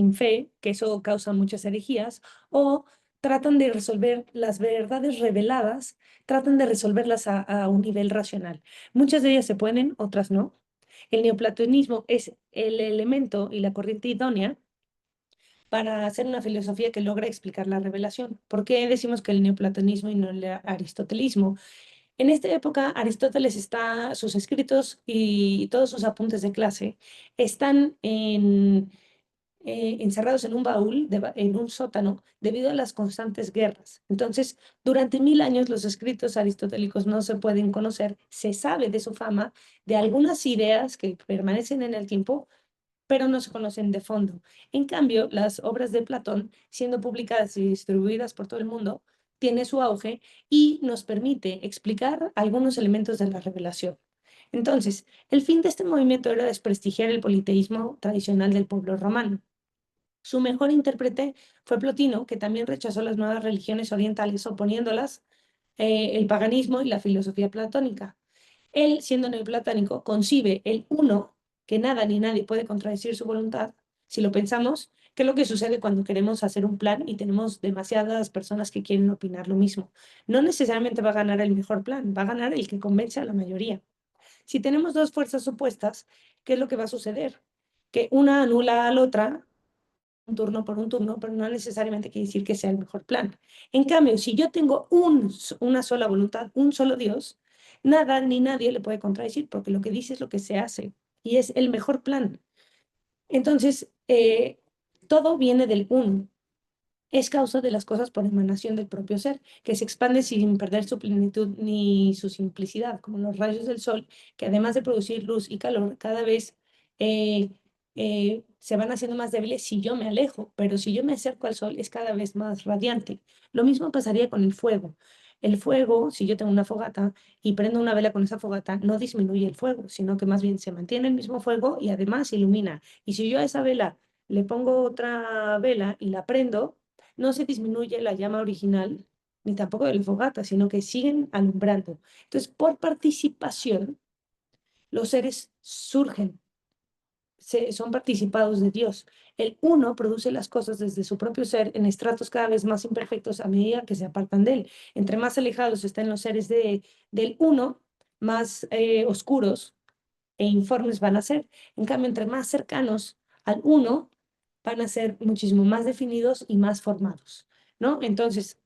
sin fe, que eso causa muchas herejías, o tratan de resolver las verdades reveladas, tratan de resolverlas a un nivel racional. Muchas de ellas se pueden, otras no. El neoplatonismo es el elemento y la corriente idónea para hacer una filosofía que logra explicar la revelación. ¿Por qué decimos que el neoplatonismo y no el aristotelismo? En esta época, Aristóteles está, sus escritos y todos sus apuntes de clase están encerrados en un baúl, en un sótano, debido a las constantes guerras. Entonces, durante 1000 años los escritos aristotélicos no se pueden conocer, se sabe de su fama, de algunas ideas que permanecen en el tiempo, pero no se conocen de fondo. En cambio, las obras de Platón, siendo publicadas y distribuidas por todo el mundo, tiene su auge y nos permite explicar algunos elementos de la revelación. Entonces, el fin de este movimiento era desprestigiar el politeísmo tradicional del pueblo romano. Su mejor intérprete fue Plotino, que también rechazó las nuevas religiones orientales, oponiéndolas el paganismo y la filosofía platónica. Él, siendo neoplatónico, concibe el uno, que nada ni nadie puede contradecir su voluntad, si lo pensamos, que es lo que sucede cuando queremos hacer un plan y tenemos demasiadas personas que quieren opinar lo mismo. No necesariamente va a ganar el mejor plan, va a ganar el que convence a la mayoría. Si tenemos dos fuerzas opuestas, ¿qué es lo que va a suceder? Que una anula a la otra un turno por un turno, pero no necesariamente quiere decir que sea el mejor plan. En cambio, si yo tengo una sola voluntad, un solo Dios, nada ni nadie le puede contradecir, porque lo que dice es lo que se hace y es el mejor plan. Entonces, todo viene del uno. Es causa de las cosas por emanación del propio ser, que se expande sin perder su plenitud ni su simplicidad, como los rayos del sol, que además de producir luz y calor, cada vez eh, se van haciendo más débiles si yo me alejo, pero si yo me acerco al sol es cada vez más radiante. Lo mismo pasaría con el fuego. El fuego, si yo tengo una fogata y prendo una vela con esa fogata, no disminuye el fuego, sino que más bien se mantiene el mismo fuego y además ilumina. Y si yo a esa vela le pongo otra vela y la prendo, no se disminuye la llama original, ni tampoco de la fogata, sino que siguen alumbrando. Entonces, por participación, los seres surgen, son participados de Dios. El uno produce las cosas desde su propio ser en estratos cada vez más imperfectos a medida que se apartan de él. Entre más alejados estén los seres del uno, más oscuros e informes van a ser. En cambio, entre más cercanos al uno, van a ser muchísimo más definidos y más formados, ¿no? Entonces,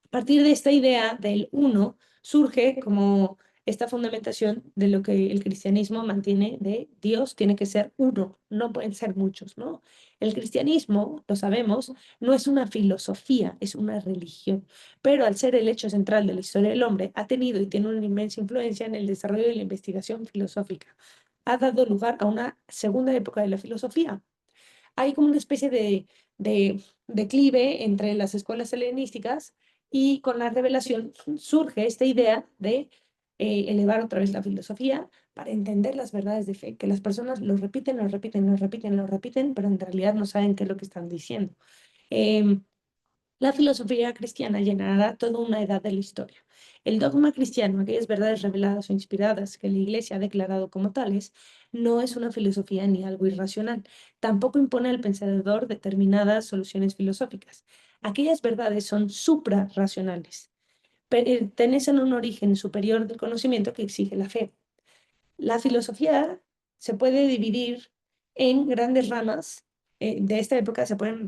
a partir de esta idea del uno, surge como esta fundamentación de lo que el cristianismo mantiene de Dios tiene que ser uno, no pueden ser muchos, ¿no? El cristianismo, lo sabemos, no es una filosofía, es una religión, pero al ser el hecho central de la historia del hombre, ha tenido y tiene una inmensa influencia en el desarrollo de la investigación filosófica. Ha dado lugar a una segunda época de la filosofía. Hay como una especie de declive entre las escuelas helenísticas y con la revelación surge esta idea de elevar otra vez la filosofía para entender las verdades de fe, que las personas lo repiten, lo repiten, lo repiten, lo repiten, pero en realidad no saben qué es lo que están diciendo. Em, la filosofía cristiana llenará toda una edad de la historia. El dogma cristiano, aquellas verdades reveladas o inspiradas que la Iglesia ha declarado como tales, no es una filosofía ni algo irracional. Tampoco impone al pensador determinadas soluciones filosóficas. Aquellas verdades son suprarracionales. Pertenecen a un origen superior del conocimiento que exige la fe. La filosofía se puede dividir en grandes ramas. De esta época se pueden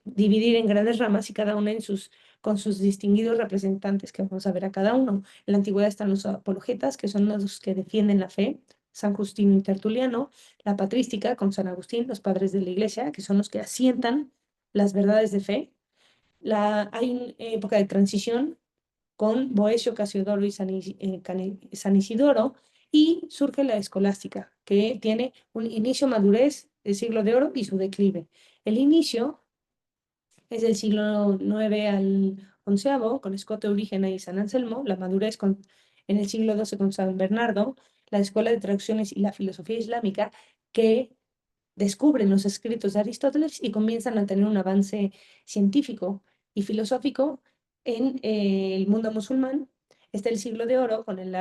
dividir en grandes ramas y cada una con sus distinguidos representantes que vamos a ver a cada uno. En la antigüedad están los apologetas, que son los que defienden la fe, San Justino y Tertuliano, la patrística con San Agustín, los padres de la iglesia, que son los que asientan las verdades de fe. Hay una época de transición con Boecio, Casiodoro y San Isidoro, y surge la escolástica, que tiene un inicio madurez del siglo de oro y su declive. El inicio es del siglo IX al XI, con Escote, Eurígena y San Anselmo, la madurez en el siglo XII con San Bernardo, la escuela de traducciones y la filosofía islámica, que descubren los escritos de Aristóteles y comienzan a tener un avance científico y filosófico en el mundo musulmán. está el siglo de oro con el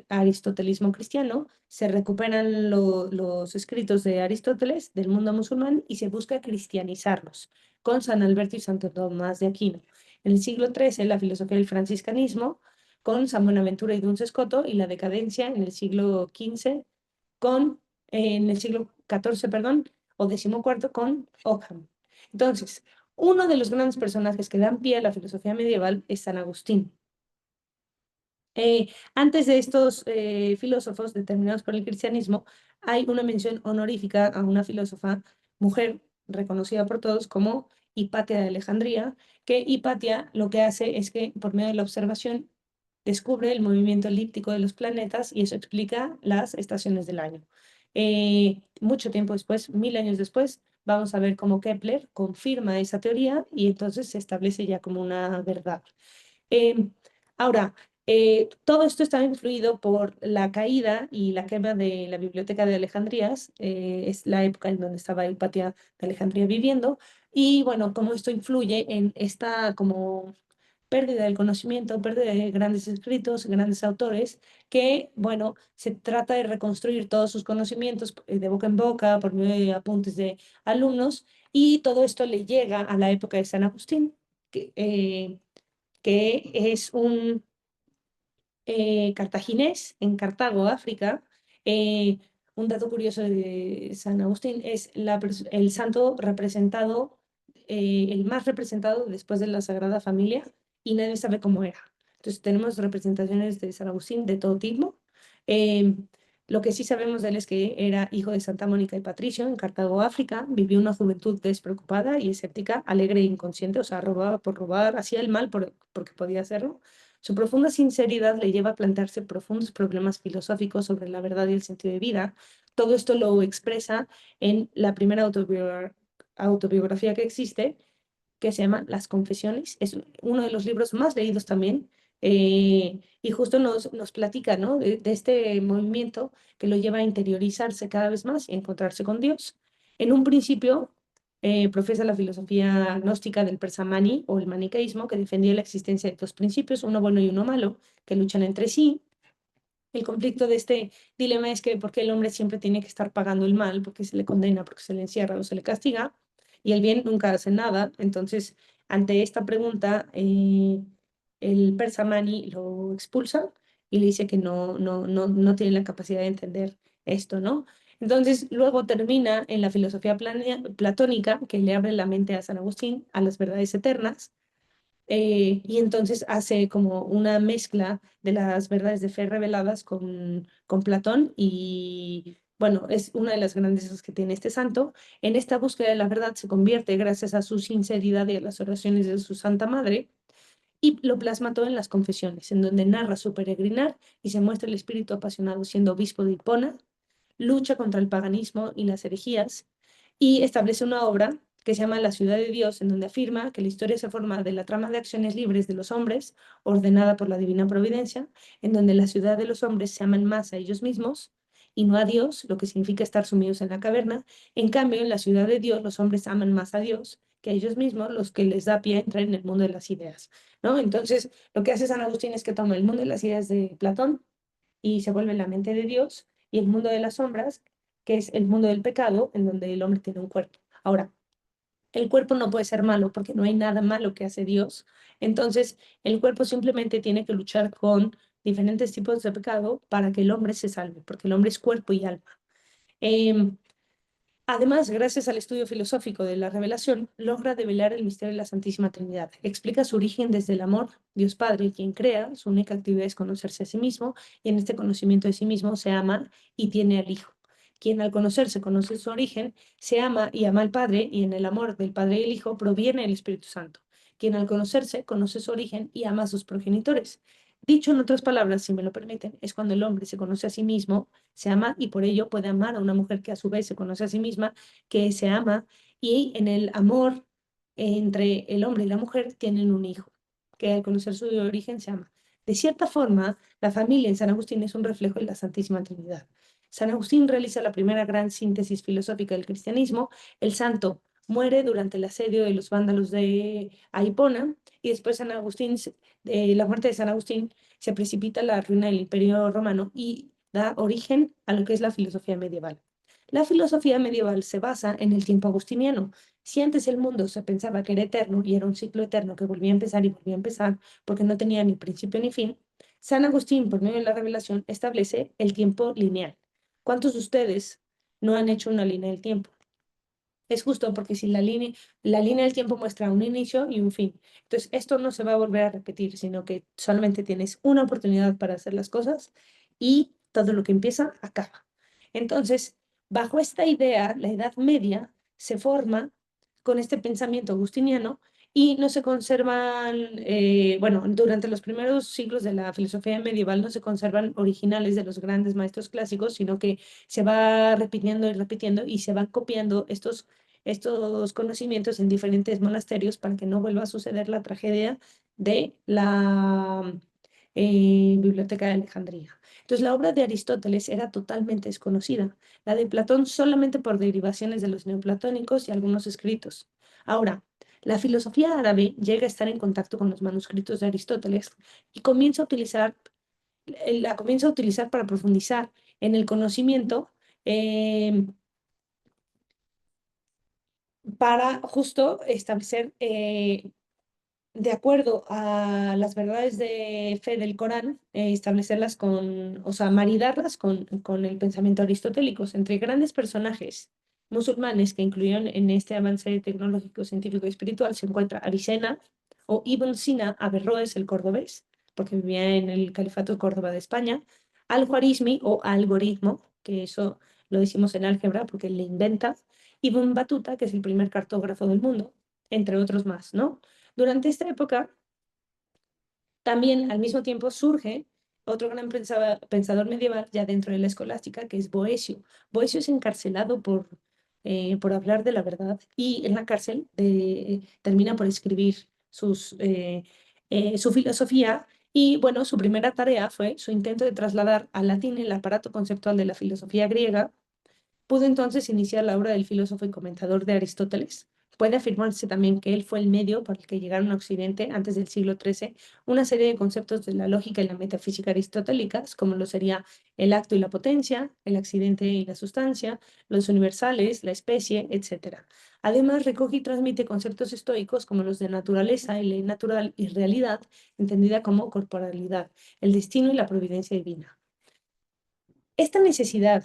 aristotelismo cristiano, se recuperan los escritos de Aristóteles del mundo musulmán y se busca cristianizarlos con San Alberto y Santo Tomás de Aquino. En el siglo XIII, la filosofía del franciscanismo con San Buenaventura y Duns Scoto, y la decadencia en el siglo XV en el siglo XIV, perdón, o XIV con Ockham. Entonces, uno de los grandes personajes que dan pie a la filosofía medieval es San Agustín. Antes de estos filósofos determinados por el cristianismo, hay una mención honorífica a una filósofa mujer reconocida por todos como Hipatia de Alejandría, que Hipatia lo que hace es que por medio de la observación descubre el movimiento elíptico de los planetas y eso explica las estaciones del año. Mucho tiempo después, 1000 años después, vamos a ver cómo Kepler confirma esa teoría y entonces se establece ya como una verdad. Eh, Ahora, todo esto está influido por la caída y la quema de la Biblioteca de Alejandrías, es la época en donde estaba Hipatia de Alejandría viviendo, y bueno, cómo esto influye en esta como pérdida del conocimiento, pérdida de grandes escritos, grandes autores, que bueno, se trata de reconstruir todos sus conocimientos de boca en boca, por medio de apuntes de alumnos, y todo esto le llega a la época de San Agustín, que es un cartaginés en Cartago, África. Eh, un dato curioso de San Agustín es el santo representado, el más representado después de la Sagrada Familia, y nadie sabe cómo era. Entonces tenemos representaciones de San Agustín de todo tipo. Eh, lo que sí sabemos de él es que era hijo de Santa Mónica y Patricio en Cartago, África. Vivió una juventud despreocupada y escéptica, alegre e inconsciente, o sea, robaba por robar, hacía el mal porque podía hacerlo. Su profunda sinceridad le lleva a plantearse profundos problemas filosóficos sobre la verdad y el sentido de vida. Todo esto lo expresa en la primera autobiografía que existe, que se llama Las Confesiones. Es uno de los libros más leídos también. Y justo nos platica, ¿no? de este movimiento que lo lleva a interiorizarse cada vez más y a encontrarse con Dios. En un principio, profesa la filosofía gnóstica del Persamani o el maniqueísmo, que defendía la existencia de dos principios, uno bueno y uno malo, que luchan entre sí. El conflicto de este dilema es que por qué el hombre siempre tiene que estar pagando el mal, porque se le condena, porque se le encierra o se le castiga, y el bien nunca hace nada. Entonces, ante esta pregunta, el Persamani lo expulsa y le dice que no tiene la capacidad de entender esto, ¿no? Entonces, luego termina en la filosofía platónica, que le abre la mente a San Agustín a las verdades eternas, y entonces hace como una mezcla de las verdades de fe reveladas con Platón y bueno, es una de las grandezas que tiene este santo. En esta búsqueda de la verdad se convierte gracias a su sinceridad y a las oraciones de su Santa Madre y lo plasma todo en las confesiones, en donde narra su peregrinar y se muestra el espíritu apasionado siendo obispo de Hipona, lucha contra el paganismo y las herejías, y establece una obra que se llama La ciudad de Dios, en donde afirma que la historia se forma de la trama de acciones libres de los hombres, ordenada por la divina providencia, en donde la ciudad de los hombres se aman más a ellos mismos y no a Dios, lo que significa estar sumidos en la caverna. En cambio, en la ciudad de Dios, los hombres aman más a Dios que a ellos mismos, los que les da pie a entrar en el mundo de las ideas, ¿no? Entonces, lo que hace San Agustín es que toma el mundo de las ideas de Platón y se vuelve la mente de Dios, y el mundo de las sombras, que es el mundo del pecado, en donde el hombre tiene un cuerpo. Ahora, el cuerpo no puede ser malo porque no hay nada malo que hace Dios. Entonces, el cuerpo simplemente tiene que luchar con diferentes tipos de pecado para que el hombre se salve, porque el hombre es cuerpo y alma. Em, Además, gracias al estudio filosófico de la revelación, logra develar el misterio de la Santísima Trinidad. Explica su origen desde el amor, Dios Padre, quien crea, su única actividad es conocerse a sí mismo, y en este conocimiento de sí mismo se ama y tiene al Hijo. Quien al conocerse conoce su origen, se ama y ama al Padre, y en el amor del Padre y el Hijo proviene el Espíritu Santo. Quien al conocerse conoce su origen y ama a sus progenitores. Dicho en otras palabras, si me lo permiten, es cuando el hombre se conoce a sí mismo, se ama y por ello puede amar a una mujer que a su vez se conoce a sí misma, que se ama, y en el amor entre el hombre y la mujer tienen un hijo, que al conocer su origen se ama. De cierta forma, la familia en San Agustín es un reflejo de la Santísima Trinidad. San Agustín realiza la primera gran síntesis filosófica del cristianismo. El santo muere durante el asedio de los vándalos de Hipona y después San Agustín, la muerte de San Agustín se precipita la ruina del Imperio Romano y da origen a lo que es la filosofía medieval. La filosofía medieval se basa en el tiempo agustiniano. Si antes el mundo se pensaba que era eterno y era un ciclo eterno que volvía a empezar y volvía a empezar porque no tenía ni principio ni fin, San Agustín, por medio de la revelación, establece el tiempo lineal. ¿Cuántos de ustedes no han hecho una línea del tiempo? Es justo porque si la línea del tiempo muestra un inicio y un fin. Entonces, esto no se va a volver a repetir, sino que solamente tienes una oportunidad para hacer las cosas y todo lo que empieza acaba. Entonces, bajo esta idea, la Edad Media se forma con este pensamiento agustiniano y no se conservan, bueno, durante los primeros siglos de la filosofía medieval no se conservan originales de los grandes maestros clásicos, sino que se va repitiendo y repitiendo y se van copiando estos conocimientos en diferentes monasterios para que no vuelva a suceder la tragedia de la Biblioteca de Alejandría. Entonces, la obra de Aristóteles era totalmente desconocida, la de Platón solamente por derivaciones de los neoplatónicos y algunos escritos. Ahora, la filosofía árabe llega a estar en contacto con los manuscritos de Aristóteles y la comienza a utilizar para profundizar en el conocimiento eh, para justo establecer, de acuerdo a las verdades de fe del Corán, establecerlas o sea, maridarlas con el pensamiento aristotélico. Entre grandes personajes musulmanes que incluyeron en este avance tecnológico, científico y espiritual se encuentra Avicena o Ibn Sina Averroes, el cordobés, porque vivía en el Califato de Córdoba de España, Al-Khwarizmi o algoritmo, que eso lo decimos en álgebra porque le inventa, Ibn Batuta, que es el primer cartógrafo del mundo, entre otros más, ¿no? Durante esta época, también al mismo tiempo surge otro gran pensador medieval ya dentro de la escolástica, que es Boecio. Boecio es encarcelado por hablar de la verdad y en la cárcel termina por escribir su filosofía y bueno, su primera tarea fue su intento de trasladar al latín el aparato conceptual de la filosofía griega. Pudo entonces iniciar la obra del filósofo y comentador de Aristóteles. Puede afirmarse también que él fue el medio por el que llegaron a Occidente antes del siglo XIII una serie de conceptos de la lógica y la metafísica aristotélicas, como lo sería el acto y la potencia, el accidente y la sustancia, los universales, la especie, etc. Además, recoge y transmite conceptos estoicos como los de naturaleza y ley natural y realidad, entendida como corporalidad, el destino y la providencia divina. Esta necesidad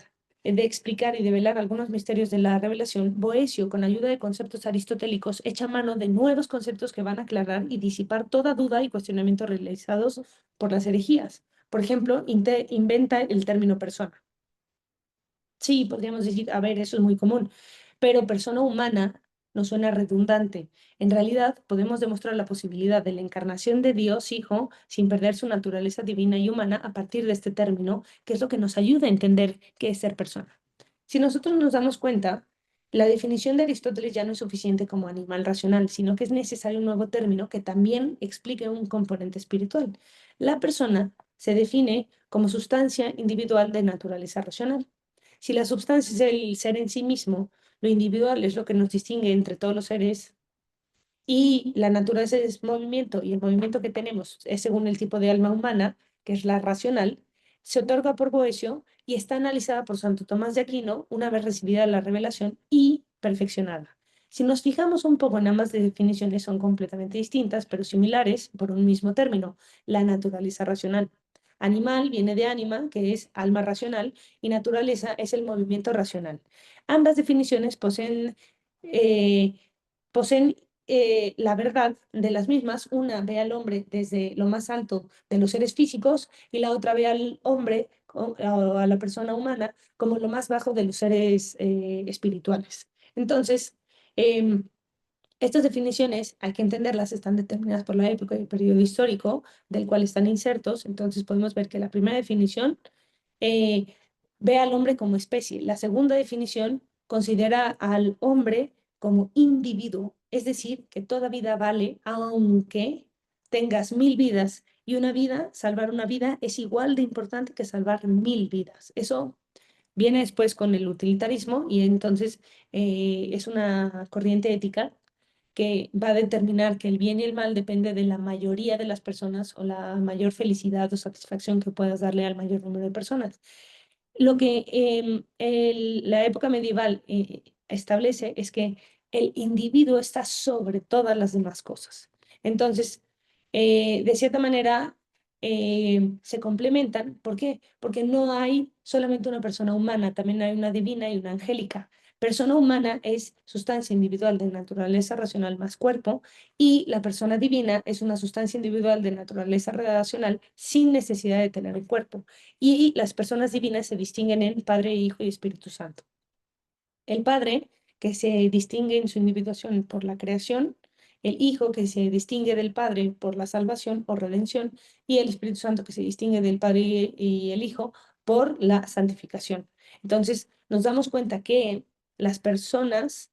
de explicar y develar algunos misterios de la revelación, Boecio, con ayuda de conceptos aristotélicos, echa mano de nuevos conceptos que van a aclarar y disipar toda duda y cuestionamiento realizados por las herejías. Por ejemplo, inventa el término persona. Sí, podríamos decir, a ver, eso es muy común, pero persona humana nos suena redundante. En realidad, podemos demostrar la posibilidad de la encarnación de Dios Hijo sin perder su naturaleza divina y humana a partir de este término, que es lo que nos ayuda a entender qué es ser persona. Si nosotros nos damos cuenta, la definición de Aristóteles ya no es suficiente como animal racional, sino que es necesario un nuevo término que también explique un componente espiritual. La persona se define como sustancia individual de naturaleza racional. Si la sustancia es el ser en sí mismo, lo individual es lo que nos distingue entre todos los seres y la naturaleza es movimiento y el movimiento que tenemos es según el tipo de alma humana, que es la racional, se otorga por Boecio y está analizada por Santo Tomás de Aquino una vez recibida la revelación y perfeccionada. Si nos fijamos un poco en ambas definiciones son completamente distintas, pero similares por un mismo término, la naturaleza racional. Animal viene de ánima, que es alma racional, y naturaleza es el movimiento racional. Ambas definiciones eh, poseen la verdad de las mismas. Una ve al hombre desde lo más alto de los seres físicos y la otra ve al hombre o a la persona humana como lo más bajo de los seres espirituales. Entonces, em, estas definiciones hay que entenderlas, están determinadas por la época y el periodo histórico del cual están insertos. Entonces podemos ver que la primera definición eh, ve al hombre como especie. La segunda definición considera al hombre como individuo, es decir, que toda vida vale aunque tengas 1000 vidas y una vida, salvar una vida es igual de importante que salvar 1000 vidas. Eso viene después con el utilitarismo y entonces es una corriente ética que va a determinar que el bien y el mal depende de la mayoría de las personas o la mayor felicidad o satisfacción que puedas darle al mayor número de personas. Lo que la época medieval establece es que el individuo está sobre todas las demás cosas. Entonces, de cierta manera, se complementan. ¿Por qué? Porque no hay solamente una persona humana, también hay una divina y una angélica. Persona humana es sustancia individual de naturaleza racional más cuerpo, y la persona divina es una sustancia individual de naturaleza racional sin necesidad de tener un cuerpo. Y las personas divinas se distinguen en Padre, Hijo y Espíritu Santo. El Padre, que se distingue en su individuación por la creación, el Hijo, que se distingue del Padre por la salvación o redención, y el Espíritu Santo, que se distingue del Padre y el Hijo por la santificación. Entonces, nos damos cuenta que las personas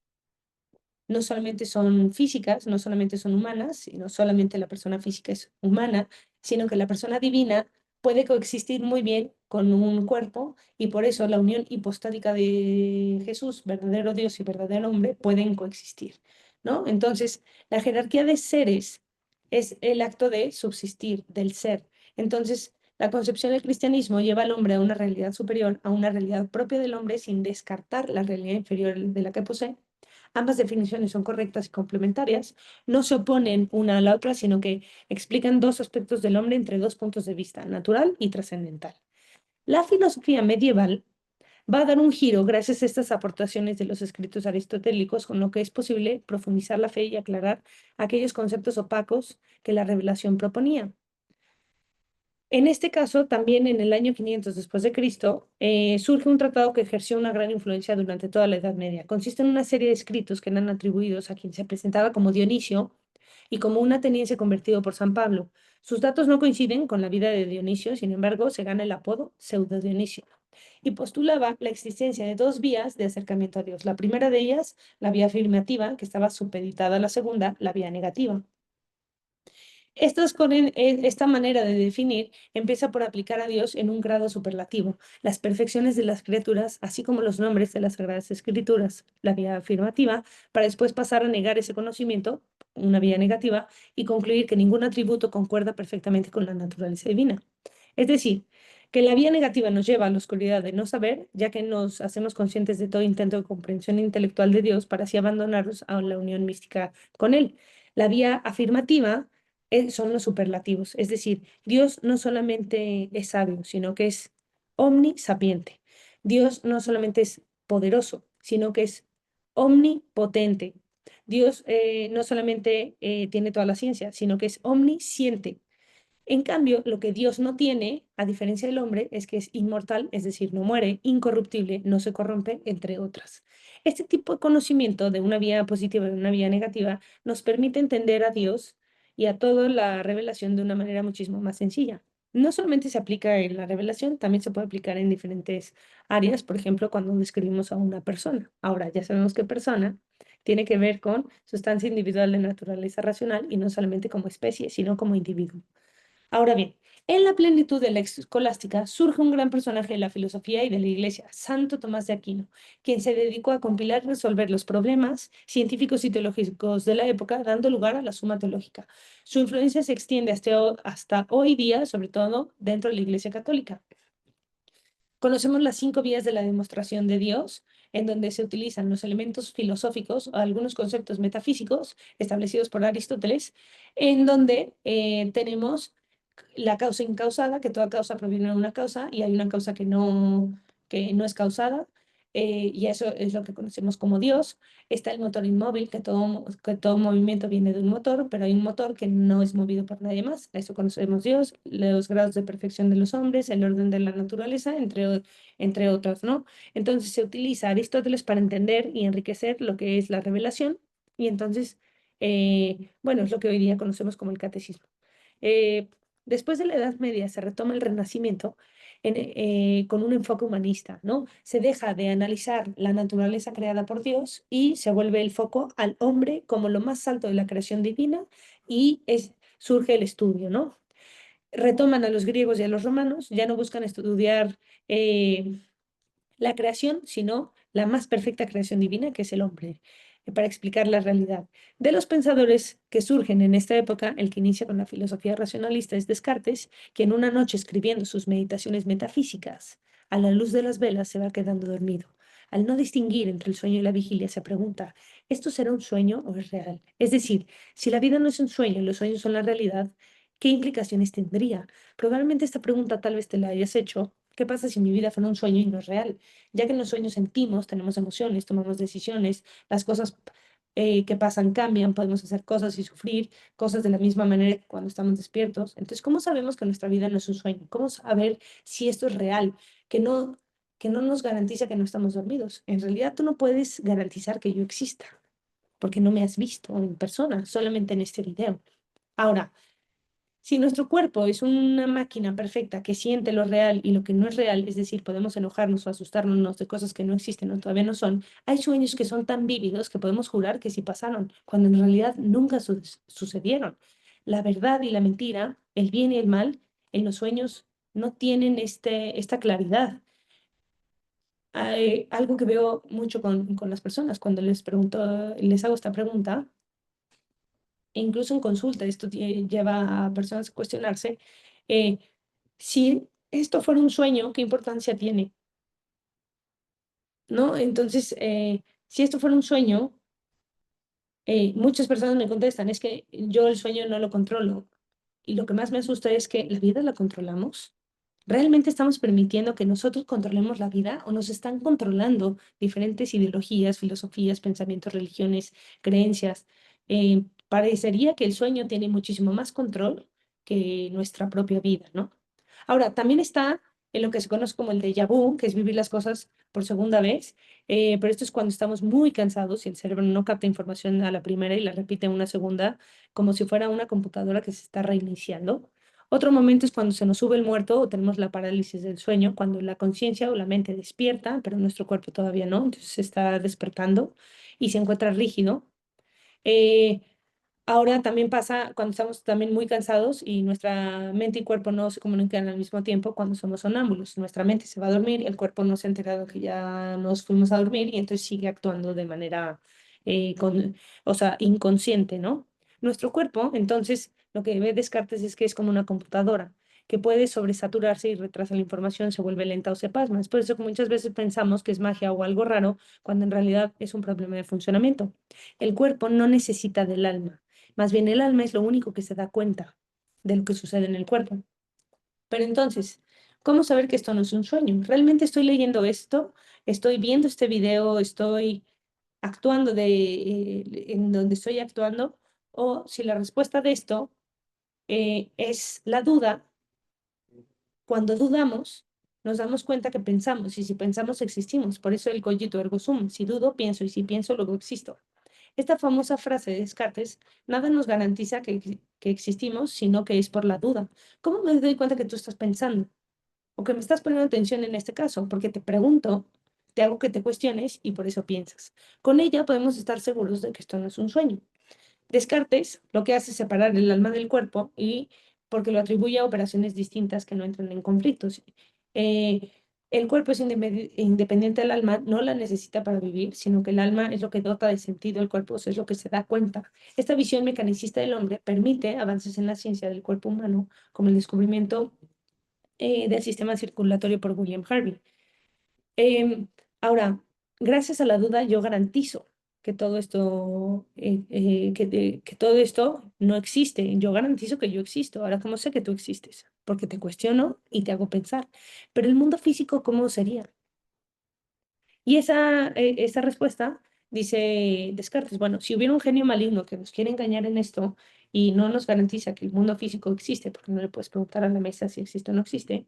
no solamente son físicas, no solamente son humanas, y no solamente la persona física es humana, sino que la persona divina puede coexistir muy bien con un cuerpo, y por eso la unión hipostática de Jesús, verdadero Dios y verdadero hombre, pueden coexistir, ¿no? Entonces, la jerarquía de seres es el acto de subsistir, del ser. Entonces, la concepción del cristianismo lleva al hombre a una realidad superior, a una realidad propia del hombre, sin descartar la realidad inferior de la que posee. Ambas definiciones son correctas y complementarias, no se oponen una a la otra, sino que explican dos aspectos del hombre entre dos puntos de vista, natural y trascendental. La filosofía medieval va a dar un giro gracias a estas aportaciones de los escritos aristotélicos, con lo que es posible profundizar la fe y aclarar aquellos conceptos opacos que la revelación proponía. En este caso, también en el año 500 después de Cristo, surge un tratado que ejerció una gran influencia durante toda la Edad Media. Consiste en una serie de escritos que eran atribuidos a quien se presentaba como Dionisio y como un ateniense convertido por San Pablo. Sus datos no coinciden con la vida de Dionisio, sin embargo, se gana el apodo Pseudo Dionisio. Y postulaba la existencia de dos vías de acercamiento a Dios. La primera de ellas, la vía afirmativa, que estaba supeditada a la segunda, la vía negativa. Esta manera de definir empieza por aplicar a Dios en un grado superlativo las perfecciones de las criaturas, así como los nombres de las Sagradas Escrituras, la vía afirmativa, para después pasar a negar ese conocimiento, una vía negativa, y concluir que ningún atributo concuerda perfectamente con la naturaleza divina. Es decir, que la vía negativa nos lleva a la oscuridad de no saber, ya que nos hacemos conscientes de todo intento de comprensión intelectual de Dios para así abandonarnos a la unión mística con Él. La vía afirmativa son los superlativos. Es decir, Dios no solamente es sabio, sino que es omnisapiente. Dios no solamente es poderoso, sino que es omnipotente. Dios no solamente tiene toda la ciencia, sino que es omnisciente. En cambio, lo que Dios no tiene, a diferencia del hombre, es que es inmortal, es decir, no muere, incorruptible, no se corrompe, entre otras. Este tipo de conocimiento de una vía positiva y de una vía negativa nos permite entender a Dios y a toda la revelación de una manera muchísimo más sencilla. No solamente se aplica en la revelación, también se puede aplicar en diferentes áreas, por ejemplo, cuando describimos a una persona. Ahora, ya sabemos que persona tiene que ver con sustancia individual de naturaleza racional y no solamente como especie, sino como individuo. Ahora bien, en la plenitud de la escolástica surge un gran personaje de la filosofía y de la iglesia, Santo Tomás de Aquino, quien se dedicó a compilar y resolver los problemas científicos y teológicos de la época, dando lugar a la Suma Teológica. Su influencia se extiende hasta hoy día, sobre todo dentro de la Iglesia Católica. Conocemos las 5 vías de la demostración de Dios, en donde se utilizan los elementos filosóficos o algunos conceptos metafísicos establecidos por Aristóteles, en donde tenemos la causa incausada, que toda causa proviene de una causa y hay una causa que no es causada, y eso es lo que conocemos como Dios. Está el motor inmóvil, que todo movimiento viene de un motor, pero hay un motor que no es movido por nadie más. Eso conocemos Dios, los grados de perfección de los hombres, el orden de la naturaleza, entre otros, ¿no? Entonces se utiliza Aristóteles para entender y enriquecer lo que es la revelación, y entonces, bueno, es lo que hoy día conocemos como el catecismo. Eh, Después de la Edad Media se retoma el Renacimiento con un enfoque humanista, ¿no? Se deja de analizar la naturaleza creada por Dios y se vuelve el foco al hombre como lo más alto de la creación divina, y surge el estudio, ¿no? Retoman a los griegos y a los romanos, ya no buscan estudiar la creación, sino la más perfecta creación divina, que es el hombre. para explicar la realidad. De los pensadores que surgen en esta época, el que inicia con la filosofía racionalista es Descartes, que en una noche escribiendo sus meditaciones metafísicas, a la luz de las velas se va quedando dormido. Al no distinguir entre el sueño y la vigilia, se pregunta, ¿esto será un sueño o es real? Es decir, si la vida no es un sueño y los sueños son la realidad, ¿qué implicaciones tendría? Probablemente esta pregunta tal vez te la hayas hecho. ¿Qué pasa si mi vida fuera un sueño y no es real? Ya que en los sueños sentimos, tenemos emociones, tomamos decisiones, las cosas que pasan cambian, podemos hacer cosas y sufrir cosas de la misma manera que cuando estamos despiertos. Entonces, ¿cómo sabemos que nuestra vida no es un sueño? ¿Cómo saber si esto es real? Que que no nos garantiza que no estamos dormidos. En realidad, tú no puedes garantizar que yo exista, porque no me has visto en persona, solamente en este video. Ahora, si nuestro cuerpo es una máquina perfecta que siente lo real y lo que no es real, es decir, podemos enojarnos o asustarnos de cosas que no existen o todavía no son, hay sueños que son tan vívidos que podemos jurar que sí pasaron, cuando en realidad nunca sucedieron. La verdad y la mentira, el bien y el mal, en los sueños no tienen esta claridad. Hay algo que veo mucho con las personas cuando les pregunto, les hago esta pregunta, e incluso en consulta, esto lleva a personas a cuestionarse. eh, si esto fuera un sueño, ¿qué importancia tiene? ¿No? Entonces, si esto fuera un sueño, muchas personas me contestan, es que yo el sueño no lo controlo. Y lo que más me asusta es que la vida la controlamos. ¿Realmente estamos permitiendo que nosotros controlemos la vida o nos están controlando diferentes ideologías, filosofías, pensamientos, religiones, creencias? Parecería que el sueño tiene muchísimo más control que nuestra propia vida, ¿no? Ahora, también está en lo que se conoce como el déjà vu, que es vivir las cosas por segunda vez, pero esto es cuando estamos muy cansados y el cerebro no capta información a la primera y la repite en una segunda, como si fuera una computadora que se está reiniciando. Otro momento es cuando se nos sube el muerto o tenemos la parálisis del sueño, cuando la conciencia o la mente despierta, pero nuestro cuerpo todavía no, entonces se está despertando y se encuentra rígido. Eh, Ahora también pasa cuando estamos también muy cansados y nuestra mente y cuerpo no se comunican al mismo tiempo cuando somos sonámbulos. Nuestra mente se va a dormir y el cuerpo no se ha enterado que ya nos fuimos a dormir y entonces sigue actuando de manera, o sea, inconsciente, ¿no? Nuestro cuerpo, entonces, lo que ve Descartes es que es como una computadora que puede sobresaturarse y retrasa la información, se vuelve lenta o se pasma. Es por eso que muchas veces pensamos que es magia o algo raro, cuando en realidad es un problema de funcionamiento. El cuerpo no necesita del alma. Más bien el alma es lo único que se da cuenta de lo que sucede en el cuerpo. Pero entonces, ¿cómo saber que esto no es un sueño? ¿Realmente estoy leyendo esto? ¿Estoy viendo este video? ¿Estoy actuando en donde estoy actuando? O si la respuesta de esto es la duda, cuando dudamos, nos damos cuenta que pensamos y si pensamos existimos. Por eso el cogito ergo sum. Si dudo, pienso y si pienso, luego existo. Esta famosa frase de Descartes, nada nos garantiza que existimos, sino que es por la duda. ¿Cómo me doy cuenta que tú estás pensando? O que me estás poniendo atención en este caso, porque te pregunto, te hago que te cuestiones y por eso piensas. Con ella podemos estar seguros de que esto no es un sueño. Descartes lo que hace es separar el alma del cuerpo y porque lo atribuye a operaciones distintas que no entran en conflictos. Eh, el cuerpo es independiente del alma, no la necesita para vivir, sino que el alma es lo que dota de sentido al cuerpo, o sea, es lo que se da cuenta. Esta visión mecanicista del hombre permite avances en la ciencia del cuerpo humano, como el descubrimiento del sistema circulatorio por William Harvey. Em, Ahora, gracias a la duda, yo garantizo que todo esto, que todo esto no existe. Yo garantizo que yo existo. Ahora, ¿cómo sé que tú existes? Porque te cuestiono y te hago pensar. Pero el mundo físico, ¿cómo sería? Y esa respuesta dice Descartes, bueno, si hubiera un genio maligno que nos quiere engañar en esto y no nos garantiza que el mundo físico existe, porque no le puedes preguntar a la mesa si existe o no existe,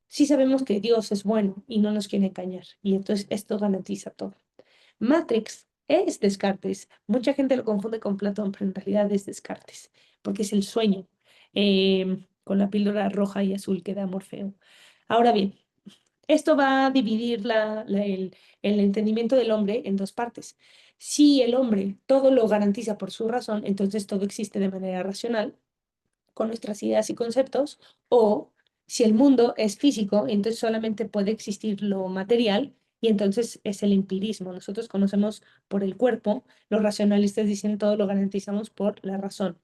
sí sabemos que Dios es bueno y no nos quiere engañar. Y entonces esto garantiza todo. Matrix es Descartes. Mucha gente lo confunde con Platón, pero en realidad es Descartes, porque es el sueño con la píldora roja y azul que da Morfeo. Ahora bien, esto va a dividir el entendimiento del hombre en dos partes. Si el hombre todo lo garantiza por su razón, entonces todo existe de manera racional con nuestras ideas y conceptos, o si el mundo es físico, entonces solamente puede existir lo material y entonces es el empirismo. Nosotros conocemos por el cuerpo, los racionalistas dicen todo lo garantizamos por la razón.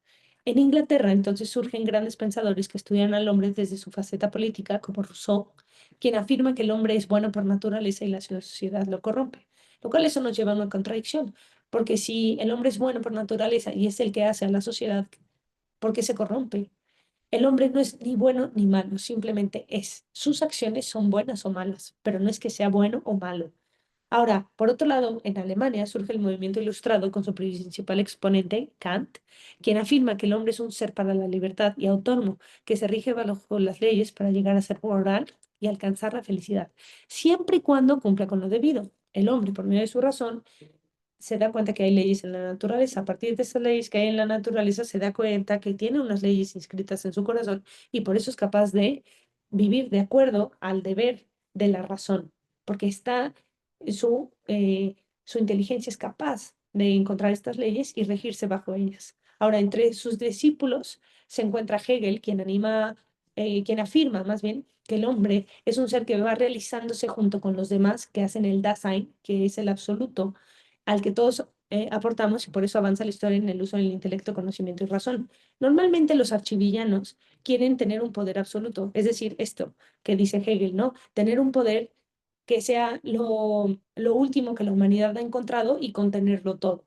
En Inglaterra entonces surgen grandes pensadores que estudian al hombre desde su faceta política, como Rousseau, quien afirma que el hombre es bueno por naturaleza y la sociedad lo corrompe, lo cual eso nos lleva a una contradicción, porque si el hombre es bueno por naturaleza y es el que hace a la sociedad, ¿por qué se corrompe? El hombre no es ni bueno ni malo, simplemente es. Sus acciones son buenas o malas, pero no es que sea bueno o malo. Ahora, por otro lado, en Alemania surge el movimiento ilustrado con su principal exponente, Kant, quien afirma que el hombre es un ser para la libertad y autónomo, que se rige bajo las leyes para llegar a ser moral y alcanzar la felicidad, siempre y cuando cumpla con lo debido. El hombre, por medio de su razón, se da cuenta que hay leyes en la naturaleza. A partir de esas leyes que hay en la naturaleza, se da cuenta que tiene unas leyes inscritas en su corazón y por eso es capaz de vivir de acuerdo al deber de la razón, porque su inteligencia es capaz de encontrar estas leyes y regirse bajo ellas. Ahora, entre sus discípulos se encuentra Hegel, quien afirma más bien que el hombre es un ser que va realizándose junto con los demás, que hacen el Dasein, que es el absoluto al que todos aportamos y por eso avanza la historia en el uso del intelecto, conocimiento y razón. Normalmente los archivillanos quieren tener un poder absoluto, es decir, esto que dice Hegel, ¿no? Tener un poder que sea lo último que la humanidad ha encontrado y contenerlo todo.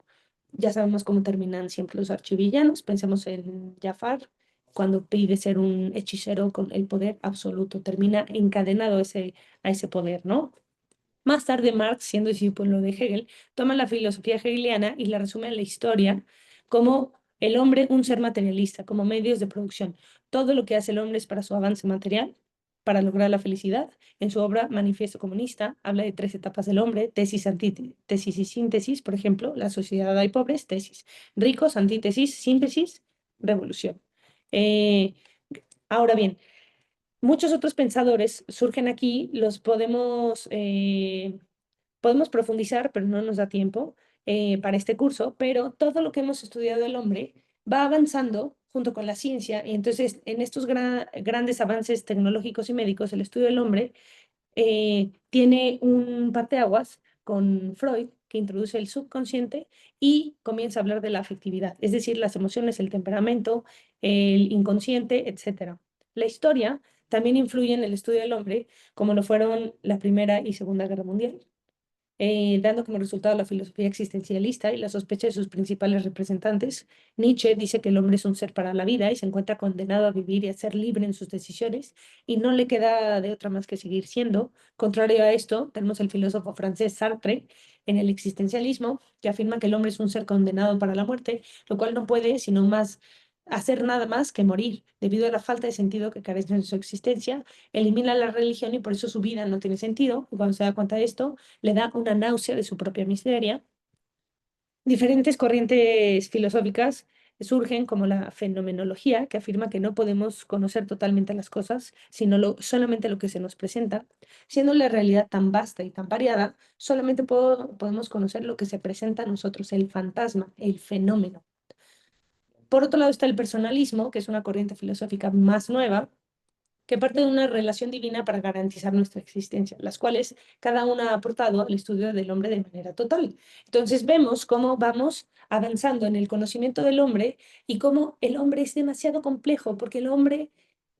Ya sabemos cómo terminan siempre los archivillanos, pensemos en Jafar, cuando pide ser un hechicero con el poder absoluto, termina encadenado a ese poder, ¿no? Más tarde, Marx, siendo discípulo de Hegel, toma la filosofía hegeliana y la resume en la historia como el hombre un ser materialista, como medios de producción. Todo lo que hace el hombre es para su avance material, para lograr la felicidad. En su obra Manifiesto Comunista habla de tres etapas del hombre: tesis, antítesis y síntesis. Por ejemplo, la sociedad hay pobres, tesis; ricos, antítesis; síntesis, revolución. Eh, ahora bien, muchos otros pensadores surgen aquí, podemos profundizar, pero no nos da tiempo para este curso, pero todo lo que hemos estudiado del hombre va avanzando junto con la ciencia, y entonces en estos grandes avances tecnológicos y médicos, el estudio del hombre tiene un parteaguas con Freud, que introduce el subconsciente y comienza a hablar de la afectividad, es decir, las emociones, el temperamento, el inconsciente, etcétera. La historia también influye en el estudio del hombre, como lo fueron la Primera y Segunda Guerra Mundial, dando como resultado la filosofía existencialista y la sospecha de sus principales representantes. Nietzsche dice que el hombre es un ser para la vida y se encuentra condenado a vivir y a ser libre en sus decisiones y no le queda de otra más que seguir siendo. Contrario a esto, tenemos el filósofo francés Sartre en el existencialismo, que afirma que el hombre es un ser condenado para la muerte, lo cual no puede sino más hacer nada más que morir debido a la falta de sentido que carece en su existencia. Elimina la religión y por eso su vida no tiene sentido. Y cuando se da cuenta de esto, le da una náusea de su propia miseria. Diferentes corrientes filosóficas surgen, como la fenomenología, que afirma que no podemos conocer totalmente las cosas, sino solamente lo que se nos presenta. Siendo la realidad tan vasta y tan variada, solamente podemos conocer lo que se presenta a nosotros, el fantasma, el fenómeno. Por otro lado está el personalismo, que es una corriente filosófica más nueva, que parte de una relación divina para garantizar nuestra existencia, las cuales cada una ha aportado al estudio del hombre de manera total. Entonces vemos cómo vamos avanzando en el conocimiento del hombre y cómo el hombre es demasiado complejo, porque el hombre,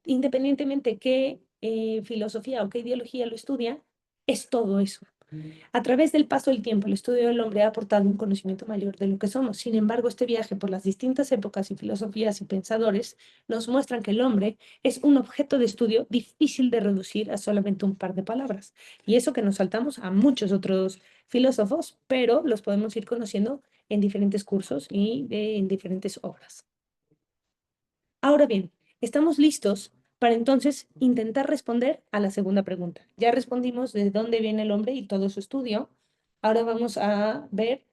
independientemente qué filosofía o qué ideología lo estudia, es todo eso. A través del paso del tiempo, el estudio del hombre ha aportado un conocimiento mayor de lo que somos. Sin embargo, este viaje por las distintas épocas y filosofías y pensadores nos muestran que el hombre es un objeto de estudio difícil de reducir a solamente un par de palabras. Y eso que nos saltamos a muchos otros filósofos, pero los podemos ir conociendo en diferentes cursos y en diferentes obras. Ahora bien, estamos listos para entonces intentar responder a la segunda pregunta. Ya respondimos de dónde viene el hombre y todo su estudio. Ahora vamos a ver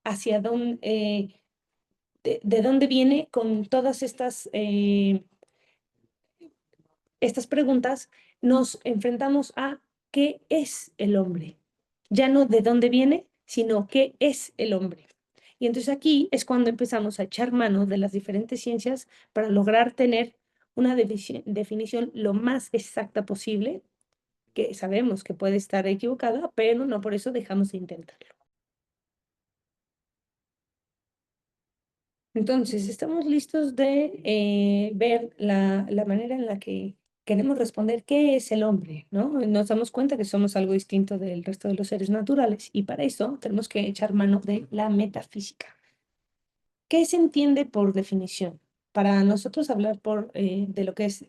hacia dónde, de dónde viene con todas estas preguntas. Nos enfrentamos a qué es el hombre. Ya no de dónde viene, sino qué es el hombre. Y entonces aquí es cuando empezamos a echar mano de las diferentes ciencias para lograr tener una definición lo más exacta posible, que sabemos que puede estar equivocada, pero no por eso dejamos de intentarlo. Entonces, estamos listos de ver la manera en la que queremos responder qué es el hombre, ¿no? Nos damos cuenta que somos algo distinto del resto de los seres naturales y para eso tenemos que echar mano de la metafísica. ¿Qué se entiende por definición? Para nosotros hablar de lo que es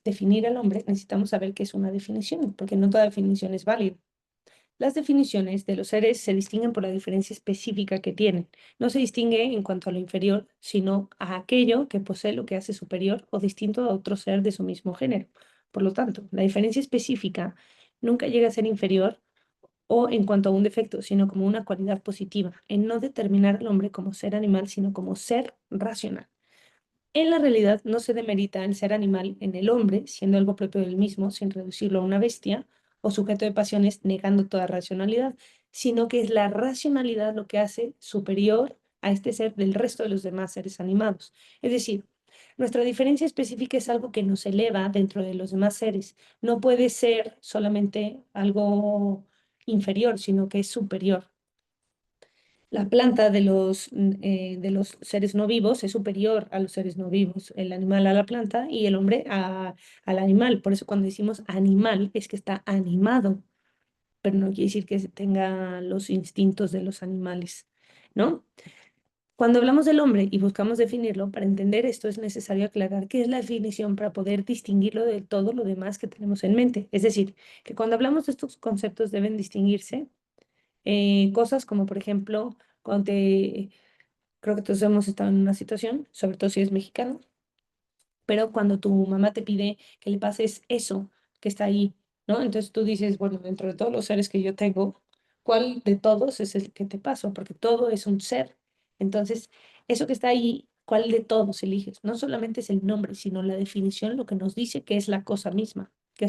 definir al hombre, necesitamos saber qué es una definición, porque no toda definición es válida. Las definiciones de los seres se distinguen por la diferencia específica que tienen. No se distingue en cuanto a lo inferior, sino a aquello que posee lo que hace superior o distinto a otro ser de su mismo género. Por lo tanto, la diferencia específica nunca llega a ser inferior o en cuanto a un defecto, sino como una cualidad positiva, en no determinar al hombre como ser animal, sino como ser racional. En la realidad no se demerita el ser animal en el hombre, siendo algo propio del mismo, sin reducirlo a una bestia o sujeto de pasiones, negando toda racionalidad, sino que es la racionalidad lo que hace superior a este ser del resto de los demás seres animados. Es decir, nuestra diferencia específica es algo que nos eleva dentro de los demás seres. No puede ser solamente algo inferior, sino que es superior. La planta de los seres no vivos es superior a los seres no vivos, el animal a la planta y el hombre al animal. Por eso cuando decimos animal es que está animado, pero no quiere decir que tenga los instintos de los animales, ¿no? Cuando hablamos del hombre y buscamos definirlo, para entender esto es necesario aclarar qué es la definición para poder distinguirlo de todo lo demás que tenemos en mente. Es decir, que cuando hablamos de estos conceptos deben distinguirse cosas como, por ejemplo, cuando creo que todos hemos estado en una situación, sobre todo si es mexicano, pero cuando tu mamá te pide que le pases eso que está ahí, ¿no? Entonces tú dices, bueno, dentro de todos los seres que yo tengo, ¿cuál de todos es el que te paso? Porque todo es un ser. Entonces, eso que está ahí, ¿cuál de todos eliges? No solamente es el nombre, sino la definición, lo que nos dice que es la cosa misma, que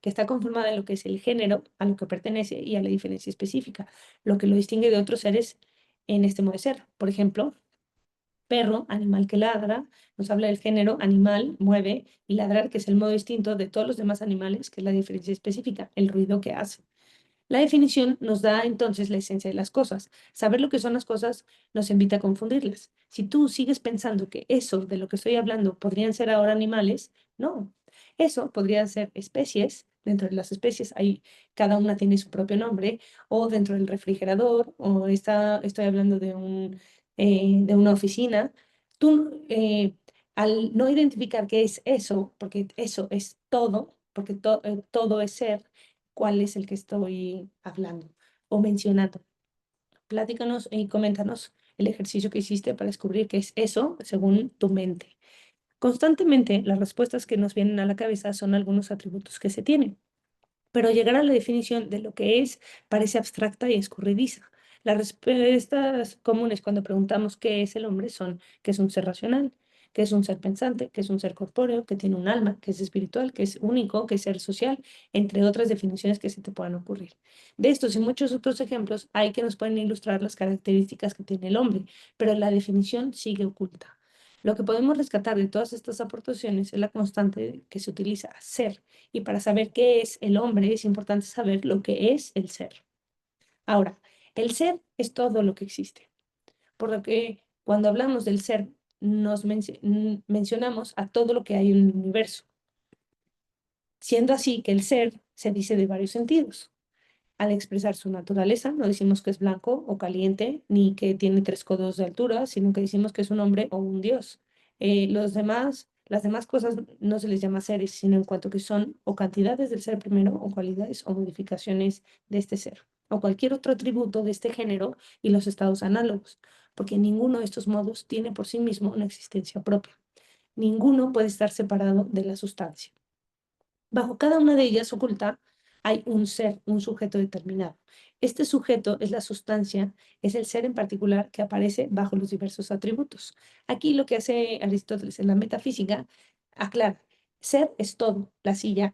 está conformada en lo que es el género, a lo que pertenece y a la diferencia específica, lo que lo distingue de otros seres en este modo de ser. Por ejemplo, perro, animal que ladra, nos habla del género animal, mueve, y ladrar, que es el modo distinto de todos los demás animales, que es la diferencia específica, el ruido que hace. La definición nos da entonces la esencia de las cosas. Saber lo que son las cosas nos invita a confundirlas. Si tú sigues pensando que eso de lo que estoy hablando podrían ser ahora animales, no. Eso podrían ser especies. Dentro de las especies hay, cada una tiene su propio nombre, o dentro del refrigerador, o estoy hablando de una oficina. Tú, al no identificar qué es eso, porque eso es todo, porque todo es ser, cuál es el que estoy hablando o mencionando. Platícanos y coméntanos el ejercicio que hiciste para descubrir qué es eso según tu mente. Constantemente las respuestas que nos vienen a la cabeza son algunos atributos que se tienen, pero llegar a la definición de lo que es parece abstracta y escurridiza. Las respuestas comunes cuando preguntamos qué es el hombre son que es un ser racional, que es un ser pensante, que es un ser corpóreo, que tiene un alma, que es espiritual, que es único, que es ser social, entre otras definiciones que se te puedan ocurrir. De estos y muchos otros ejemplos hay que nos pueden ilustrar las características que tiene el hombre, pero la definición sigue oculta. Lo que podemos rescatar de todas estas aportaciones es la constante que se utiliza, ser, y para saber qué es el hombre es importante saber lo que es el ser. Ahora, el ser es todo lo que existe, por lo que cuando hablamos del ser mencionamos a todo lo que hay en el universo, siendo así que el ser se dice de varios sentidos. Al expresar su naturaleza, no decimos que es blanco o caliente, ni que tiene 3 codos de altura, sino que decimos que es un hombre o un dios. Las demás cosas no se les llama seres, sino en cuanto que son o cantidades del ser primero, o cualidades o modificaciones de este ser, o cualquier otro atributo de este género y los estados análogos, porque ninguno de estos modos tiene por sí mismo una existencia propia. Ninguno puede estar separado de la sustancia. Bajo cada una de ellas oculta hay un ser, un sujeto determinado. Este sujeto es la sustancia, es el ser en particular que aparece bajo los diversos atributos. Aquí lo que hace Aristóteles en la metafísica aclara, ser es todo, la silla